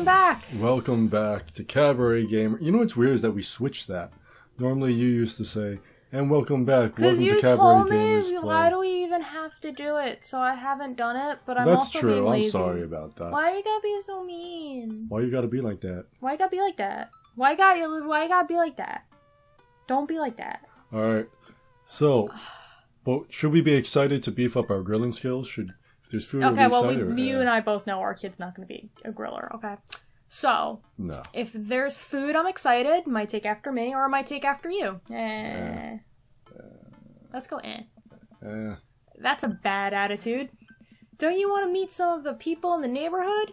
welcome back. Welcome back to Cabaret Gamer. You know what's weird is that we switched that. Normally you used to say, and welcome back. Welcome to Cabaret told me, Gamers why Play. do we even have to do it? So I haven't done it, but I'm That's also true. being lazy. I'm sorry about that. Why you gotta be so mean? Why you gotta be like that? Why you gotta be like that? Why you gotta be like that? Don't be like that. Alright. So, but should we be excited to beef up our grilling skills? If there's food, Okay, well, excited, you and I both know our kid's not gonna be a griller, okay? So, no. If there's food, I'm excited. Might take after me, or might take after you. Let's go That's a bad attitude. Don't you want to meet some of the people in the neighborhood?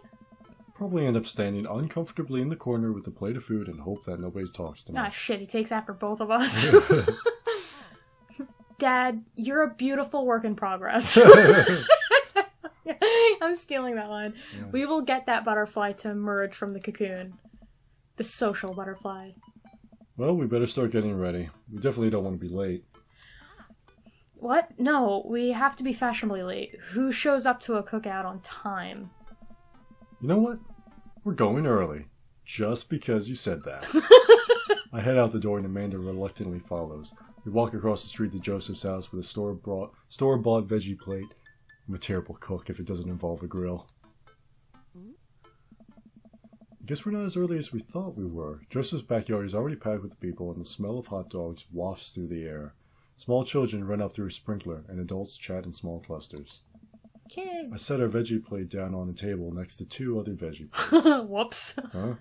Probably end up standing uncomfortably in the corner with a plate of food and hope that nobody talks to me. Ah, shit, he takes after both of us. Dad, you're a beautiful work in progress. I'm stealing that line. Yeah. We will get that butterfly to emerge from the cocoon. The social butterfly. Well, we better start getting ready. We definitely don't want to be late. What? No, we have to be fashionably late. Who shows up to a cookout on time? You know what? We're going early. Just because you said that. I head out the door and Amanda reluctantly follows. We walk across the street to Joseph's house with a store-bought veggie plate. I'm a terrible cook if it doesn't involve a grill. I guess we're not as early as we thought we were. Joseph's backyard is already packed with people and the smell of hot dogs wafts through the air. Small children run up through a sprinkler and adults chat in small clusters. Kids. I set our veggie plate down on a table next to two other veggie plates. Whoops. Huh?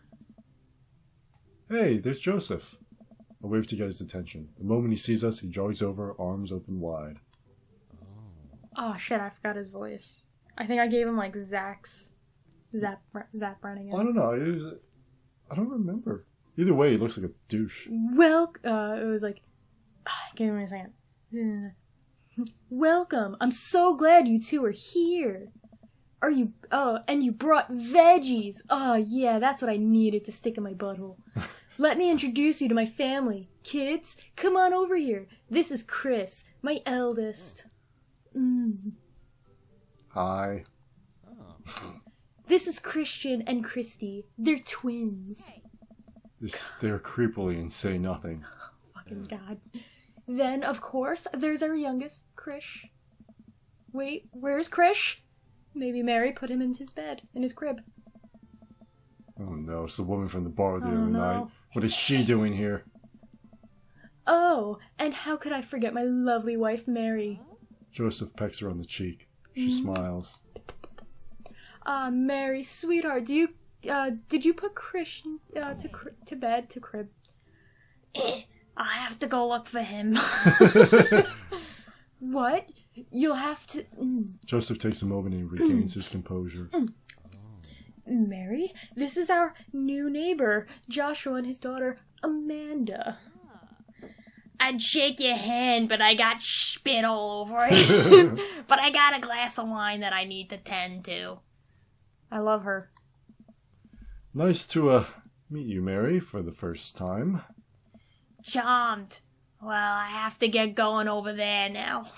Hey, there's Joseph. I wave to get his attention. The moment he sees us, he jogs over, arms open wide. Oh shit, I forgot his voice. I think I gave him like Zap Brannigan. I don't know. I don't remember. Either way, he looks like a douche. Well, it was like... Give me a second. Welcome. I'm so glad you two are here. Are you... Oh, and you brought veggies. Oh, yeah, that's what I needed to stick in my butthole. Let me introduce you to my family. Kids, come on over here. This is Chris, my eldest. Hi. This is Christian and Christy. They're twins. They stare creepily and say nothing. Oh, fucking God. Then, of course, there's our youngest, Krish. Wait, where's Krish? Maybe Mary put him in his bed, in his crib. Oh no, it's the woman from the bar the other night. What is she doing here? Oh, and how could I forget my lovely wife, Mary? Joseph pecks her on the cheek. She smiles. Mary, sweetheart, did you put Krish to bed, to crib? I have to go look for him. What? You'll have to... Joseph takes a moment and regains his composure. Mary, this is our new neighbor, Joshua and his daughter, Amanda. I'd shake your hand, but I got spit all over it. But I got a glass of wine that I need to tend to. I love her. Nice to, meet you, Mary, for the first time. Charmed. Well, I have to get going over there now.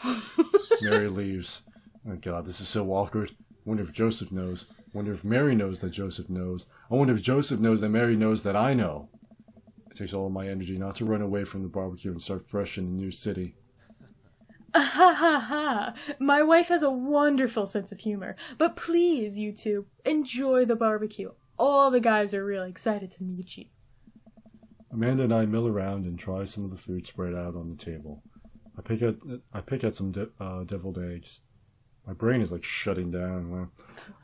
Mary leaves. Oh god, this is so awkward. Wonder if Joseph knows. Wonder if Mary knows that Joseph knows. I wonder if Joseph knows that Mary knows that I know. It takes all of my energy not to run away from the barbecue and start fresh in a new city. Ha ha ha! My wife has a wonderful sense of humor. But please, you two, enjoy the barbecue. All the guys are really excited to meet you. Amanda and I mill around and try some of the food spread out on the table. I pick at some deviled eggs. My brain is like shutting down.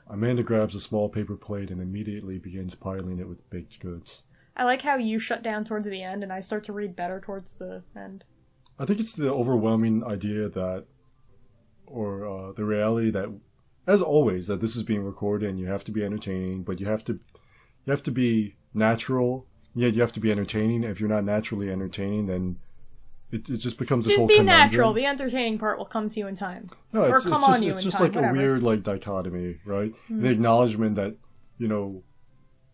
Amanda grabs a small paper plate and immediately begins piling it with baked goods. I like how you shut down towards the end and I start to read better towards the end. I think it's the overwhelming idea that, or the reality that, as always, that this is being recorded and you have to be entertaining, but you have to be natural. Yet you have to be entertaining. If you're not naturally entertaining, then it just becomes this whole conundrum. Just be natural. The entertaining part will come to you in time. No, it's just like whatever. A weird like dichotomy, right? The acknowledgement that, you know,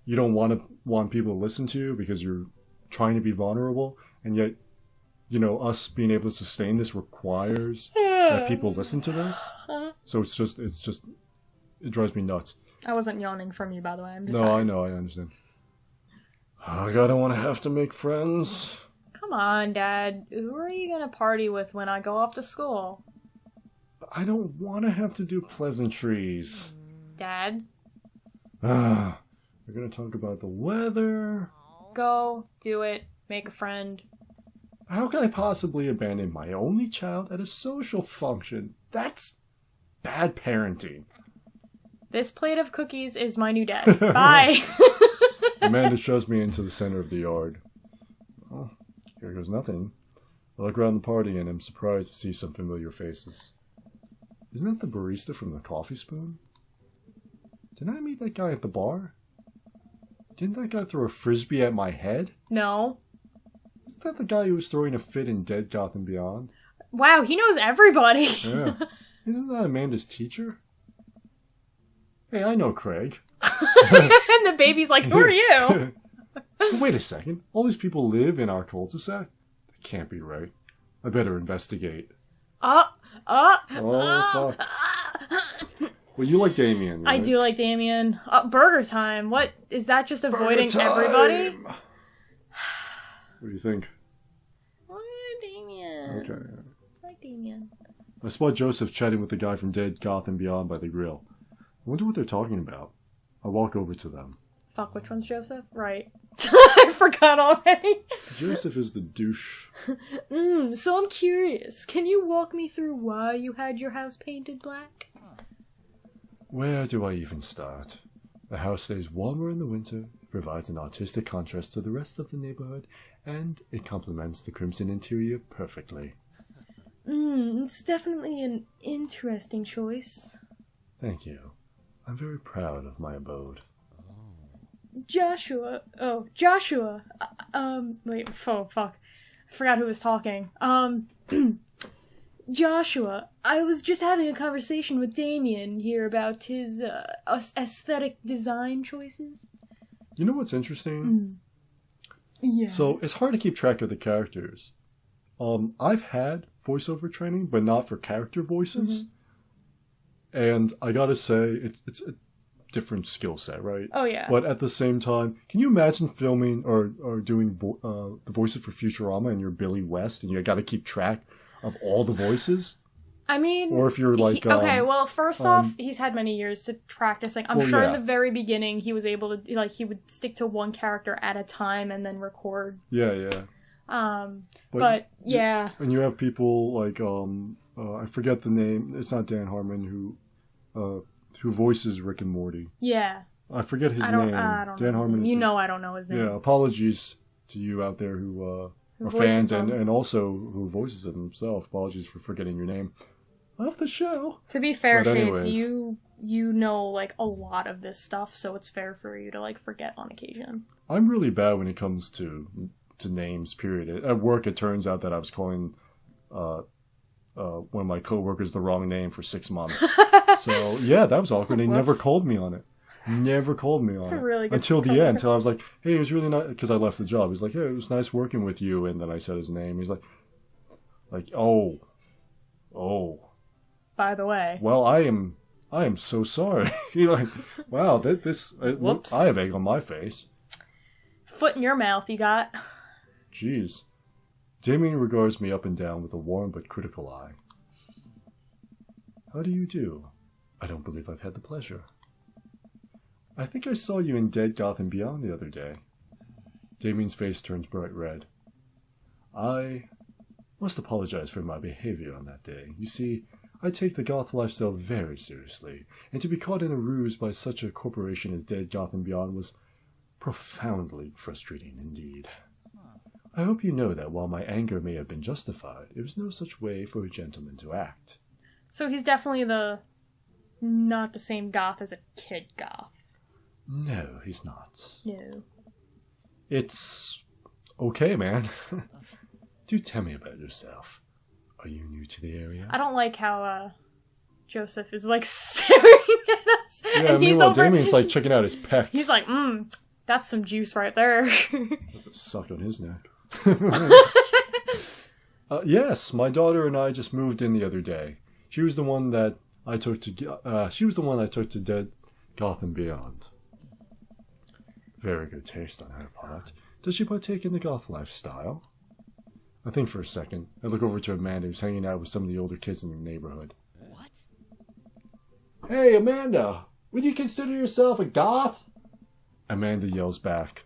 you don't want people to listen to you because you're trying to be vulnerable, and yet, you know, us being able to sustain this requires that people listen to this. So it drives me nuts. I wasn't yawning from you, by the way. I'm just No, tired. I know, I understand. I don't want to have to make friends. Come on, Dad. Who are you gonna party with when I go off to school? I don't want to have to do pleasantries. Dad? We're gonna talk about the weather. Go, do it, make a friend. How can I possibly abandon my only child at a social function? That's bad parenting. This plate of cookies is my new dad. Bye! Amanda shoves me into the center of the yard. Well, here goes nothing. I look around the party and am surprised to see some familiar faces. Isn't that the barista from the Coffee Spoon? Didn't I meet that guy at the bar? Didn't that guy throw a frisbee at my head? No. Isn't that the guy who was throwing a fit in Dead Gotham Beyond? Wow, he knows everybody! Yeah. Isn't that Amanda's teacher? Hey, I know Craig. And the baby's like, who are you? Wait a second. All these people live in our cul-de-sac? That can't be right. I better investigate. Oh, fuck. Well, you like Damien, right? I do like Damien. Burger time. What? Is that just avoiding Burger time! everybody? What do you think? I like Damien. Okay. I like Damien. I spot Joseph chatting with the guy from Dead Gotham Beyond by the grill. I wonder what they're talking about. I walk over to them. Fuck, which one's Joseph? Right. I forgot already. Joseph is the douche. So I'm curious. Can you walk me through why you had your house painted black? Where do I even start? The house stays warmer in the winter, provides an artistic contrast to the rest of the neighborhood, and it complements the crimson interior perfectly. It's definitely an interesting choice. Thank you. I'm very proud of my abode. Joshua. Wait, oh, fuck. I forgot who was talking. Joshua, I was just having a conversation with Damien here about his aesthetic design choices. You know what's interesting? Yeah. So, it's hard to keep track of the characters. I've had voiceover training, but not for character voices. And I gotta say, it's a different skill set, right? Oh, yeah. But at the same time, can you imagine filming or doing the voices for Futurama and you're Billy West and you gotta keep track of all the voices? I mean... Or if you're like... okay, well, first off, he's had many years to practice. Like, I'm sure in yeah. the very beginning he was able to... Like, he would stick to one character at a time and then record. Yeah. But yeah. And you have people like... I forget the name. It's not Dan Harmon who voices Rick and Morty. Yeah. I forget his name. I don't Dan know Harmon. You know I don't know his name. Yeah, apologies to you out there who are fans and also who voices it himself. Apologies for forgetting your name. Love the show. To be fair, But Shades, anyways. you know, like, a lot of this stuff, so it's fair for you to, like, forget on occasion. I'm really bad when it comes to names, period. At work, it turns out that I was calling one of my coworkers the wrong name for 6 months. So, yeah, that was awkward. He never called me on it. Never called me on it. Really good until the end. Until I was like, hey, it was really nice. Because I left the job. He's like, hey, it was nice working with you. And then I said his name. He's like, oh. By the way. Well, I am so sorry. You're like, wow, Whoops. I have egg on my face. Foot in your mouth, you got. Jeez. Damien regards me up and down with a warm but critical eye. How do you do? I don't believe I've had the pleasure. I think I saw you in Dead Gotham Beyond the other day. Damien's face turns bright red. I must apologize for my behavior on that day. You see, I take the goth lifestyle very seriously, and to be caught in a ruse by such a corporation as Dead Gotham Beyond was profoundly frustrating indeed. I hope you know that while my anger may have been justified, it was no such way for a gentleman to act. So he's definitely not the same goth as a kid goth. No, he's not. No. It's okay, man. Do tell me about yourself. Are you new to the area? I don't like how Joseph is like staring at us. Yeah, and meanwhile Damien's like checking out his pecs. He's like, that's some juice right there. Have to suck on his neck. Yes, my daughter and I just moved in the other day. She was the one that I took to. She was the one I took to Dead. Goth and beyond. Very good taste on her part. Does she partake in the goth lifestyle? I think for a second. I look over to Amanda, who's hanging out with some of the older kids in the neighborhood. What? Hey, Amanda! Would you consider yourself a goth? Amanda yells back.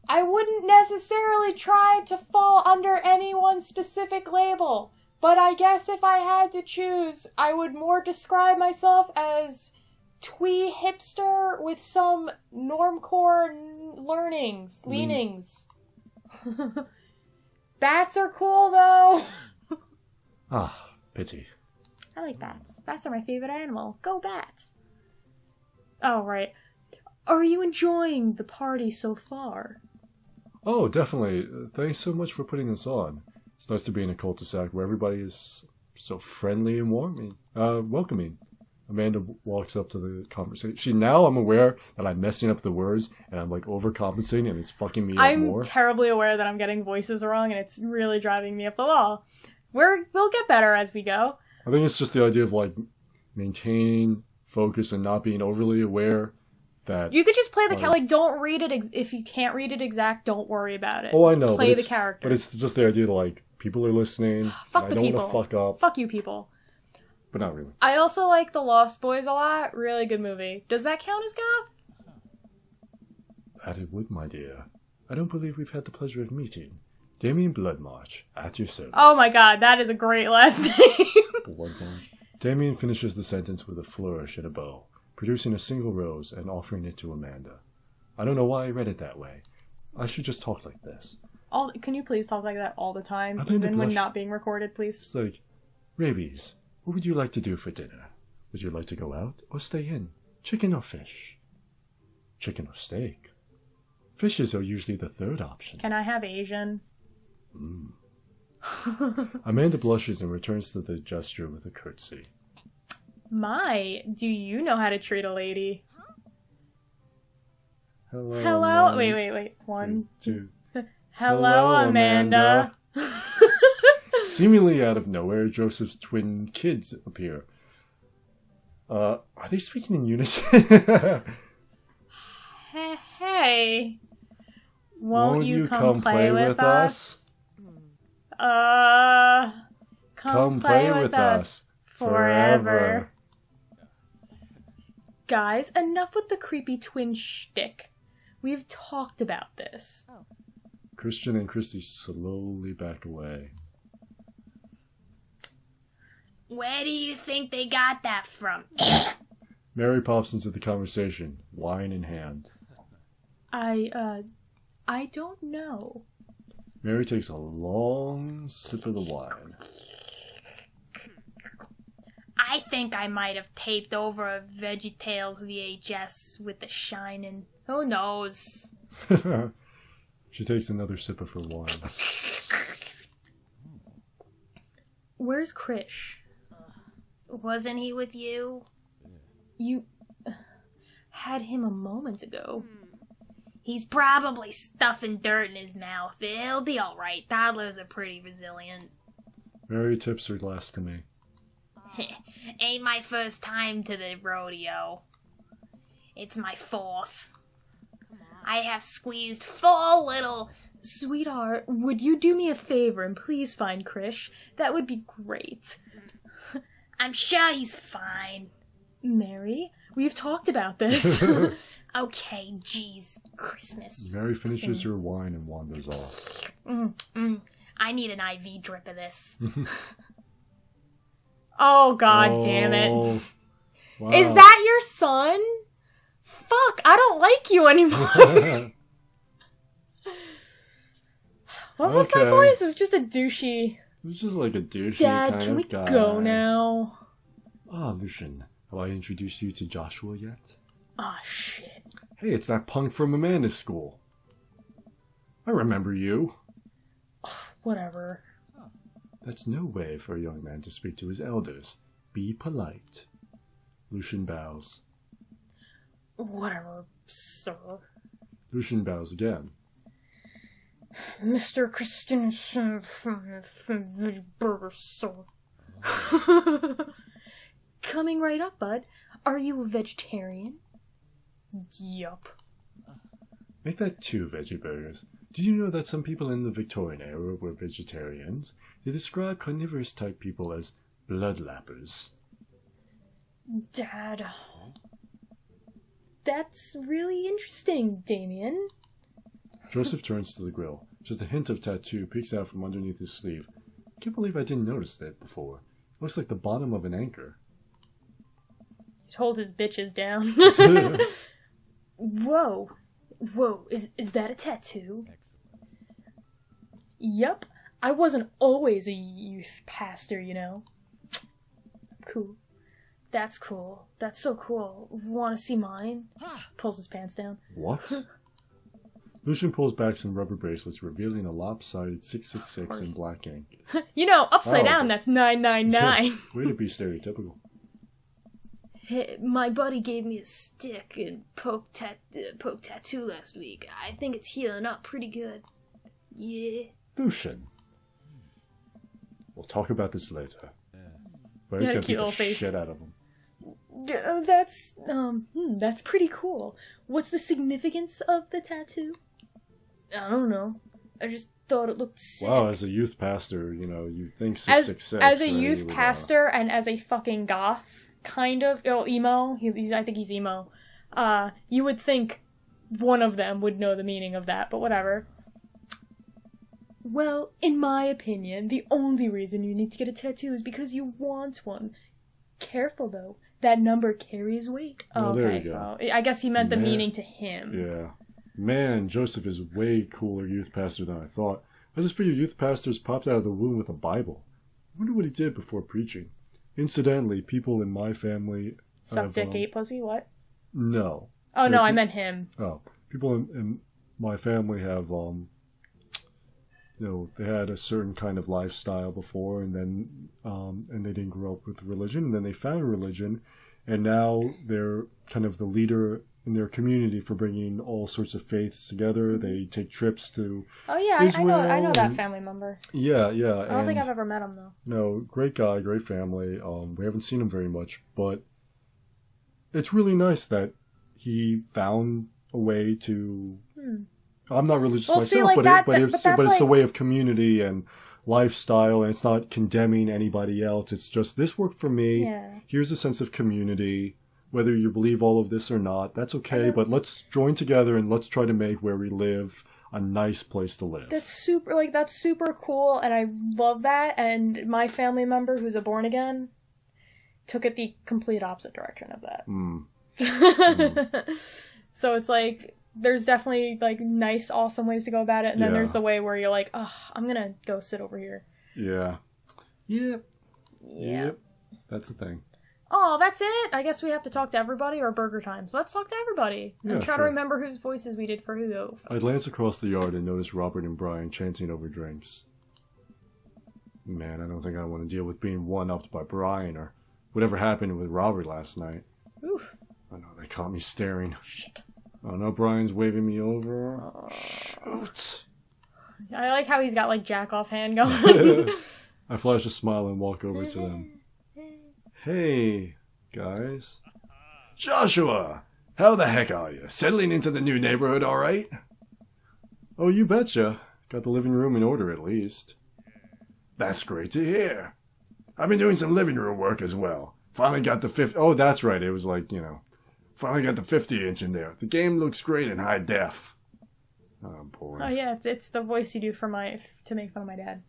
I wouldn't necessarily try to fall under any one specific label, but I guess if I had to choose, I would more describe myself as twee hipster with some normcore leanings. Bats are cool, though. Ah, pity. I like bats. Bats are my favorite animal. Go bats. Oh, right. Are you enjoying the party so far? Oh, definitely. Thanks so much for putting this on. It's nice to be in a cul-de-sac where everybody is so friendly and welcoming. Amanda walks up to the conversation. Now I'm aware that I'm messing up the words and I'm like overcompensating and it's fucking me up more. I'm terribly aware that I'm getting voices wrong and it's really driving me up the wall. We'll get better as we go. I think it's just the idea of like maintaining focus and not being overly aware that... You could just play the don't read it, if you can't read it exact, don't worry about it. Oh, I know. Play the character. But it's just the idea that like, people are listening. Fuck the people. I don't want to fuck up. Fuck you people. But not really. I also like The Lost Boys a lot. Really good movie. Does that count as goth? That it would, my dear. I don't believe we've had the pleasure of meeting. Damien Bloodmarch, at your service. Oh my god, that is a great last name. Bloodmarch. Damien finishes the sentence with a flourish and a bow, producing a single rose and offering it to Amanda. I don't know why I read it that way. I should just talk like this. Can you please talk like that all the time, Amanda even when blushed. not being recorded, please? It's like, Rabies, what would you like to do for dinner? Would you like to go out or stay in? Chicken or fish? Chicken or steak? Fishes are usually the third option. Can I have Asian? Amanda blushes and returns to the gesture with a curtsy. Do you know how to treat a lady? Hello. Hello? Wait. 1, 2. Hello, Amanda. Seemingly out of nowhere, Joseph's twin kids appear. Are they speaking in unison? Hey. Won't you come play with us? Come play with us forever. Guys, enough with the creepy twin shtick. We've talked about this. Christian and Christy slowly back away. Where do you think they got that from? Mary pops into the conversation, wine in hand. I don't know. Mary takes a long sip of the wine. I think I might have taped over a VeggieTales VHS with The Shining. Who knows? She takes another sip of her wine. Where's Krish? Wasn't he with you? You had him a moment ago. He's probably stuffing dirt in his mouth. He'll be alright. Toddlers are pretty resilient. Mary tips her glass to me. Ain't my first time to the rodeo. It's my 4th. I have squeezed 4 little... Sweetheart, would you do me a favor and please find Krish? That would be great. I'm sure he's fine. Mary, we've talked about this. Okay, geez, Christmas. Mary finishes her wine and wanders off. I need an IV drip of this. Oh, god damn it. Wow. Is that your son? Fuck, I don't like you anymore. What was my voice? It was just a douchey... It was just like a douchey Dad, kind can of we guy. go now? Ah, Lucian, have I introduced you to Joshua yet? Ah, shit. Hey, it's that punk from Amanda's school. I remember you. Whatever. That's no way for a young man to speak to his elders. Be polite. Lucian bows. Whatever, sir. Lucian bows again. Mr. Christensen from Burger, sir. Coming right up, bud. Are you a vegetarian? Yup. Make that 2 veggie burgers. Did you know that some people in the Victorian era were vegetarians? They describe carnivorous type people as bloodlappers. Dad. That's really interesting, Damien. Joseph turns to the grill. Just a hint of tattoo peeks out from underneath his sleeve. I can't believe I didn't notice that before. It looks like the bottom of an anchor. He'd hold his bitches down. Whoa. Whoa, is that a tattoo? Yup. I wasn't always a youth pastor, you know. Cool. That's cool. That's so cool. Want to see mine? Pulls his pants down. What? Lucian pulls back some rubber bracelets, revealing a lopsided 666 in black ink. You know, upside down, that's 999. Way to be stereotypical. Hey, my buddy gave me a stick and poke tattoo last week. I think it's healing up pretty good. Yeah. Lucian. We'll talk about this later. But You I had a just cute gotta beat the little face. shit out of him. That's pretty cool. What's the significance of the tattoo? I don't know. I just thought it looked sick. Wow, as a youth pastor, you know, you think As 666. a right? youth You would, pastor and as a fucking goth, kind of, emo, I think he's emo, you would think one of them would know the meaning of that, but whatever. Well, in my opinion, the only reason you need to get a tattoo is because you want one. Careful, though. That number carries weight. Oh, there Okay, you go. so I guess he meant the Man. meaning to him. Yeah. Man, Joseph is way cooler youth pastor than I thought. As if for you youth pastors popped out of the womb with a Bible. I wonder what he did before preaching. Incidentally, people in my family Suck have, dick, ate pussy, what? No. Oh, They're no, I pe- meant him. Oh. People in my family have, they had a certain kind of lifestyle before, and then, and they didn't grow up with religion, and then they found religion, and now they're kind of the leader in their community for bringing all sorts of faiths together. They take trips to Oh, yeah, Israel I know that and- family member. Yeah. I don't think I've ever met him, though. No, great guy, great family. We haven't seen him very much, but it's really nice that he found a way to. I'm not religious Well, myself, see, like but that- it's but that's a like- way of community and lifestyle, and it's not condemning anybody else. It's just this worked for me. Yeah. Here's a sense of community. Whether you believe all of this or not, that's okay. But let's join together and let's try to make where we live a nice place to live. That's super cool, and I love that. And my family member, who's a born again, took it the complete opposite direction of that. So it's like there's definitely like nice, awesome ways to go about it, and then Yeah. there's the way where you're like, oh, I'm gonna go sit over here. Yeah. Yep. Yeah. Yep. That's the thing. Oh, that's it. I guess we have to talk to everybody or burger time. So let's talk to everybody and Yeah, try to sure. remember whose voices we did for who though. I glance across the yard and notice Robert and Brian chanting over drinks. Man, I don't think I want to deal with being one-upped by Brian or whatever happened with Robert last night. Oof. I know, they caught me staring. Shit. Oh no, Brian's waving me over. Shoot. I like how he's got like jack off hand going. I flash a smile and walk over to them. Hey, guys. Joshua! How the heck are you? Settling into the new neighborhood all right? Oh, you betcha. Got the living room in order at least. That's great to hear. I've been doing some living room work as well. Finally got the 50... Oh, that's right. It was like, finally got the 50-inch in there. The game looks great in high def. Oh, boy. Oh yeah, it's the voice you do to make fun of my dad.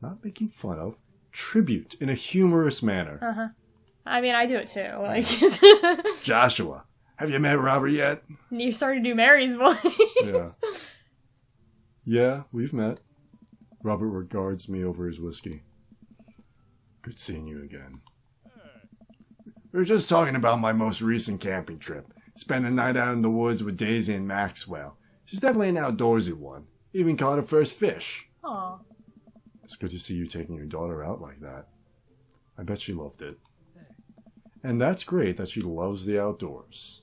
Not making fun of. Tribute in a humorous manner. I mean, I do it too. Like, Joshua, have you met Robert yet? you started to do Mary's voice. Yeah. Yeah, we've met. Robert regards me over his whiskey. Good seeing you again. We were just talking about my most recent camping trip. Spent the night out in the woods with Daisy and Maxwell. She's definitely an outdoorsy one. Even caught her first fish. Aw. It's good to see you taking your daughter out like that. I bet she loved it. And that's great that she loves the outdoors.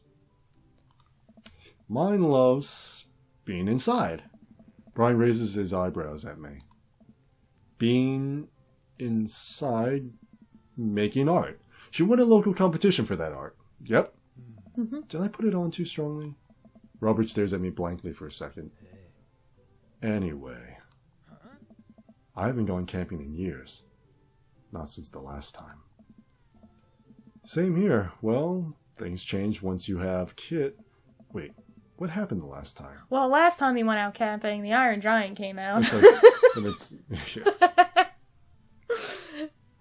Mine loves being inside. Brian raises his eyebrows at me. Being inside, making art. She won a local competition for that art. Yep. Mm-hmm. Did I put it on too strongly? Robert stares at me blankly for a second. Anyway, I haven't gone camping in years. Not since the last time. Same here. Well, things change once you have Kit. Wait, what happened the last time? Well, last time we went out camping, the Iron Giant came out. It's like, and it's, yeah.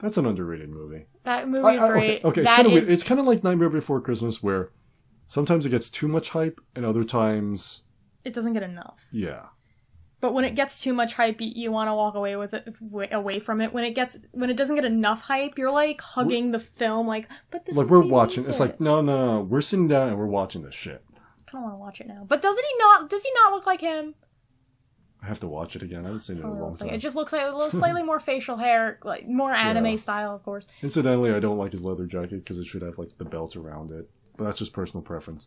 That's an underrated movie. That movie's great. Okay, it's kind of weird. It's kind of like Nightmare Before Christmas, where sometimes it gets too much hype, and other times it doesn't get enough. Yeah. But when it gets too much hype, you want to walk away with it, away from it. When it doesn't get enough hype, you're like hugging the film, like, but this. Like we're watching. It's like no. We're sitting down and we're watching this shit. I kind of want to watch it now. But does he not look like him? I have to watch it again. I haven't seen it in a long time. It just looks like a little slightly more facial hair, like more anime style, of course. Incidentally, I don't like his leather jacket because it should have like the belt around it. But that's just personal preference.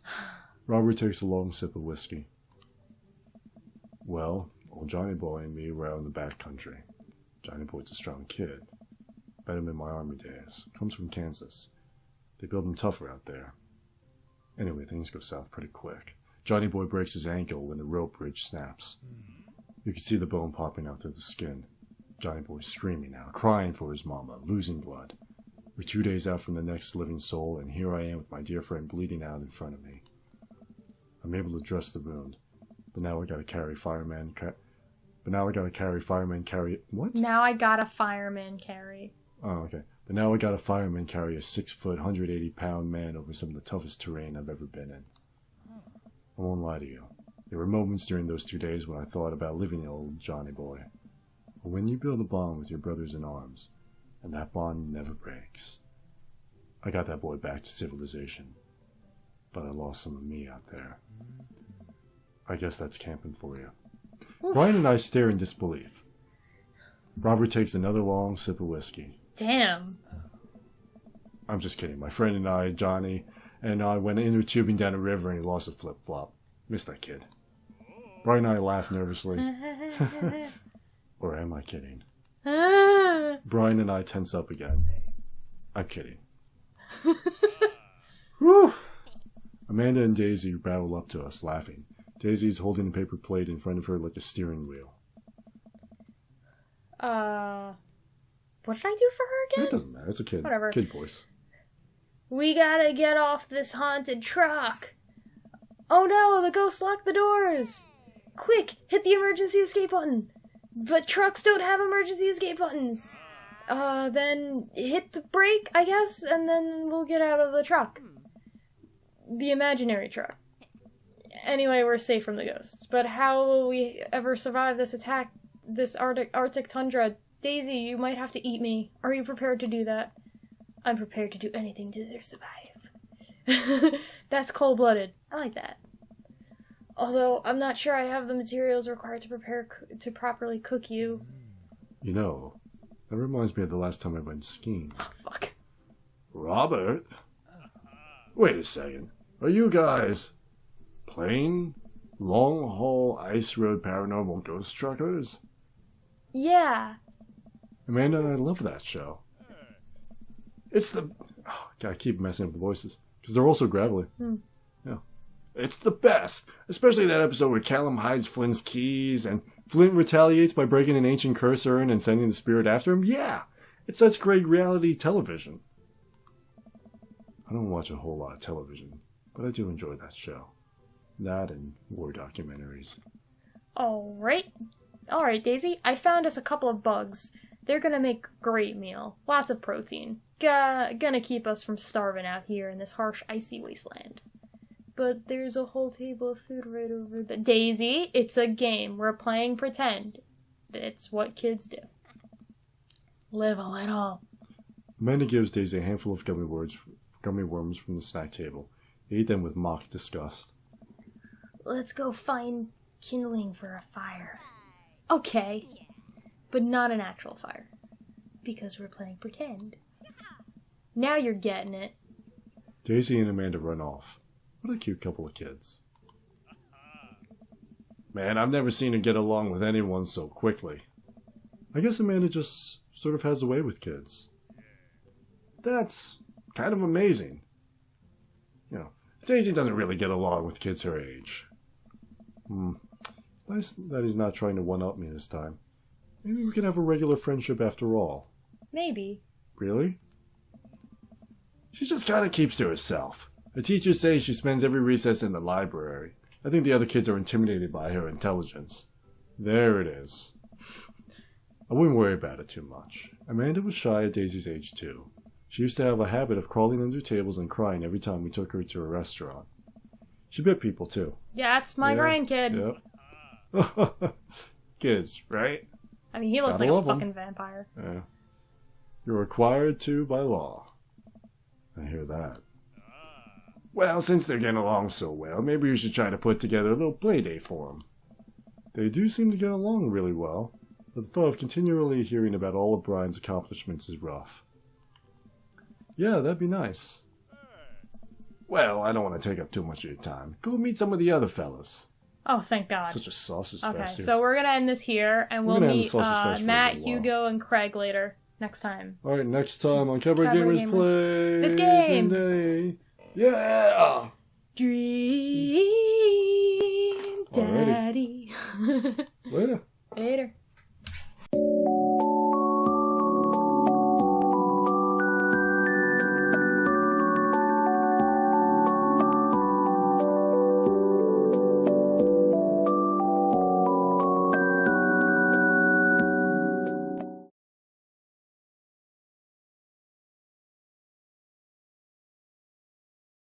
Robert takes a long sip of whiskey. Well, old Johnny Boy and me were out in the back country. Johnny Boy's a strong kid. Met him in my army days. Comes from Kansas. They build him tougher out there. Anyway, things go south pretty quick. Johnny Boy breaks his ankle when the rope bridge snaps. You can see the bone popping out through the skin. Johnny Boy's screaming now, crying for his mama, losing blood. We're 2 days out from the next living soul, and here I am with my dear friend bleeding out in front of me. I'm able to dress the wound, but now I gotta carry fireman carry... What? Now I got a fireman carry. Oh, okay. But now I got a fireman carry a 6-foot, 180-pound man over some of the toughest terrain I've ever been in. I won't lie to you. There were moments during those 2 days when I thought about leaving old Johnny Boy. But when you build a bond with your brothers in arms, and that bond never breaks. I got that boy back to civilization, but I lost some of me out there. I guess that's camping for you. Oof. Brian and I stare in disbelief. Robert takes another long sip of whiskey. Damn. I'm just kidding. My friend and I, Johnny, and I went inner tubing down a river and he lost a flip-flop. Missed that kid. Brian and I laugh nervously. Or am I kidding? Brian and I tense up again. I'm kidding. Whew. Amanda and Daisy battle up to us, laughing. Daisy's holding a paper plate in front of her like a steering wheel. What did I do for her again? It doesn't matter. It's a kid. Whatever. Kid voice. We gotta get off this haunted truck. Oh no, the ghost locked the doors. Quick, hit the emergency escape button. But trucks don't have emergency escape buttons. Then hit the brake, I guess, and then we'll get out of the truck. The imaginary truck. Anyway, we're safe from the ghosts. But how will we ever survive this attack, this Arctic tundra? Daisy, you might have to eat me. Are you prepared to do that? I'm prepared to do anything to survive. That's cold-blooded. I like that. Although, I'm not sure I have the materials required to properly cook you. You know, that reminds me of the last time I went skiing. Oh, fuck. Robert? Wait a second. Are you guys plain, long-haul ice road paranormal ghost truckers? Yeah. Amanda and I love that show. It's the... Oh, God, I keep messing up the voices. Because they're also gravelly. Yeah. It's the best. Especially that episode where Callum hides Flint's keys and Flint retaliates by breaking an ancient curse urn and sending the spirit after him. Yeah. It's such great reality television. I don't watch a whole lot of television, but I do enjoy that show. That and war documentaries. Alright, Daisy. I found us a couple of bugs. They're gonna make a great meal. Lots of protein. Gonna keep us from starving out here in this harsh, icy wasteland. But there's a whole table of food right over there. Daisy, it's a game. We're playing pretend. It's what kids do. Live a little. Amanda gives Daisy a handful of gummy worms from the snack table. They eat them with mock disgust. Let's go find kindling for a fire. Okay. But not an actual fire. Because we're playing pretend. Now you're getting it. Daisy and Amanda run off. What a cute couple of kids. Man, I've never seen her get along with anyone so quickly. I guess Amanda just sort of has a way with kids. That's kind of amazing. You know, Daisy doesn't really get along with kids her age. It's nice that he's not trying to one-up me this time. Maybe we can have a regular friendship after all. Maybe. Really? She just kind of keeps to herself. The teachers say she spends every recess in the library. I think the other kids are intimidated by her intelligence. There it is. I wouldn't worry about it too much. Amanda was shy at Daisy's age too. She used to have a habit of crawling under tables and crying every time we took her to a restaurant. She bit people too. Yeah, it's my grandkid. Yep. Kids, right? I mean, he looks like a fucking vampire. Yeah. You're required to by law. I hear that. Well, since they're getting along so well, maybe we should try to put together a little play date for them. They do seem to get along really well, but the thought of continually hearing about all of Brian's accomplishments is rough. Yeah, that'd be nice. Well, I don't want to take up too much of your time. Go meet some of the other fellas. Oh, thank God. Such a sausage okay, fest here. so we're going to end this here, and we'll meet Matt, Hugo, and Craig later. Next time. Alright, next time on Cabaret Gamers Play. This game! Day. Yeah! Dream Daddy. Later. Later.